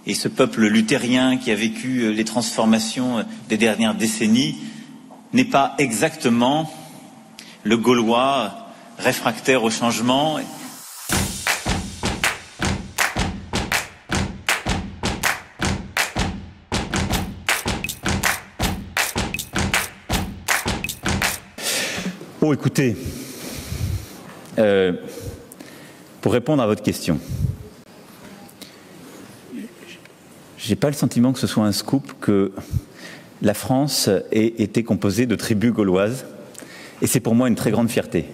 et ce peuple luthérien qui a vécu les transformations des dernières décennies n'est pas exactement le Gaulois réfractaire au changement. Oh, écoutez, pour répondre à votre question, je n'ai pas le sentiment que ce soit un scoop que la France ait été composée de tribus gauloises, et c'est pour moi une très grande fierté.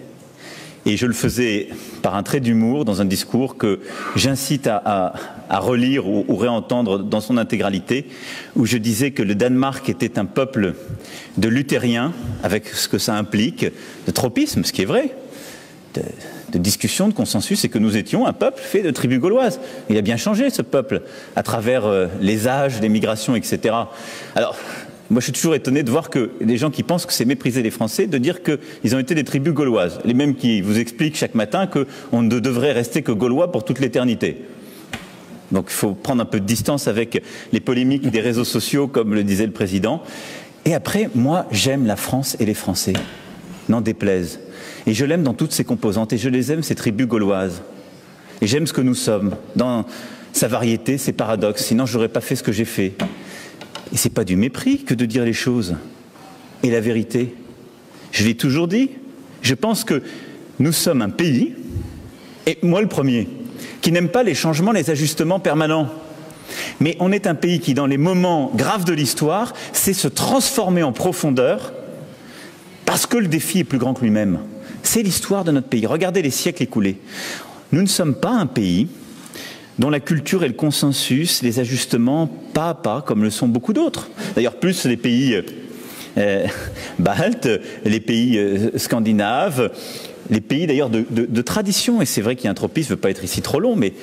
Et je le faisais par un trait d'humour dans un discours que j'incite à relire ou réentendre dans son intégralité, où je disais que le Danemark était un peuple de luthériens, avec ce que ça implique, de tropisme, ce qui est vrai, de discussion, de consensus, et que nous étions un peuple fait de tribus gauloises. Il a bien changé, ce peuple, à travers les âges, les migrations, etc. Alors, moi, je suis toujours étonné de voir que des gens qui pensent que c'est mépriser les Français, de dire qu'ils ont été des tribus gauloises. Les mêmes qui vous expliquent chaque matin qu'on ne devrait rester que gaulois pour toute l'éternité. Donc il faut prendre un peu de distance avec les polémiques des réseaux sociaux, comme le disait le président. Et après, moi, j'aime la France et les Français, n'en déplaise. Et je l'aime dans toutes ses composantes, et je les aime, ces tribus gauloises. Et j'aime ce que nous sommes, dans sa variété, ses paradoxes, sinon je n'aurais pas fait ce que j'ai fait. Et ce n'est pas du mépris que de dire les choses et la vérité. Je l'ai toujours dit. Je pense que nous sommes un pays, et moi le premier, qui n'aime pas les changements, les ajustements permanents. Mais on est un pays qui, dans les moments graves de l'histoire, sait se transformer en profondeur parce que le défi est plus grand que lui-même. C'est l'histoire de notre pays. Regardez les siècles écoulés. Nous ne sommes pas un pays dont la culture et le consensus, les ajustements pas à pas, comme le sont beaucoup d'autres. D'ailleurs, plus les pays baltes, les pays scandinaves, les pays d'ailleurs de tradition. Et c'est vrai qu'il y a un tropisme, je ne veux pas être ici trop long, mais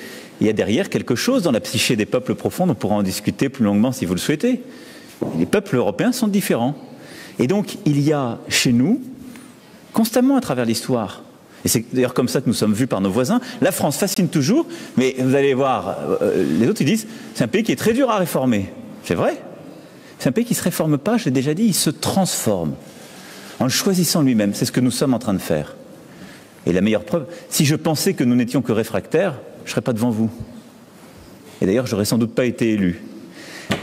il y a derrière quelque chose dans la psyché des peuples profonds, on pourra en discuter plus longuement si vous le souhaitez. Les peuples européens sont différents. Et donc, il y a chez nous, constamment à travers l'histoire, et c'est d'ailleurs comme ça que nous sommes vus par nos voisins. La France fascine toujours, mais vous allez voir, les autres ils disent, c'est un pays qui est très dur à réformer. C'est vrai. C'est un pays qui ne se réforme pas, je l'ai déjà dit, il se transforme. En le choisissant lui-même, c'est ce que nous sommes en train de faire. Et la meilleure preuve, si je pensais que nous n'étions que réfractaires, je ne serais pas devant vous. Et d'ailleurs, je n'aurais sans doute pas été élu.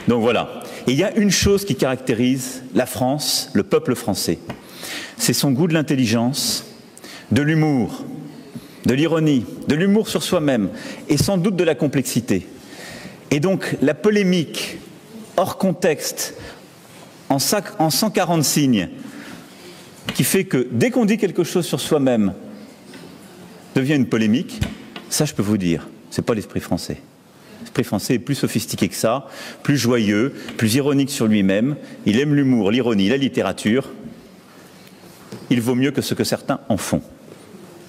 Donc voilà. Et il y a une chose qui caractérise la France, le peuple français. C'est son goût de l'intelligence, de l'humour, de l'ironie, de l'humour sur soi-même, et sans doute de la complexité. Et donc la polémique hors contexte, en 140 signes, qui fait que dès qu'on dit quelque chose sur soi-même, devient une polémique, ça je peux vous dire, c'est pas l'esprit français. L'esprit français est plus sophistiqué que ça, plus joyeux, plus ironique sur lui-même, il aime l'humour, l'ironie, la littérature, il vaut mieux que ce que certains en font.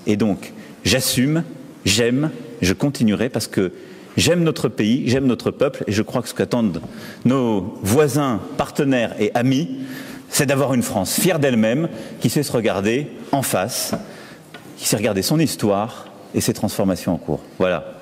Et donc, j'assume, j'aime, je continuerai parce que j'aime notre pays, j'aime notre peuple et je crois que ce qu'attendent nos voisins, partenaires et amis, c'est d'avoir une France fière d'elle-même, qui sait se regarder en face, qui sait regarder son histoire et ses transformations en cours. Voilà.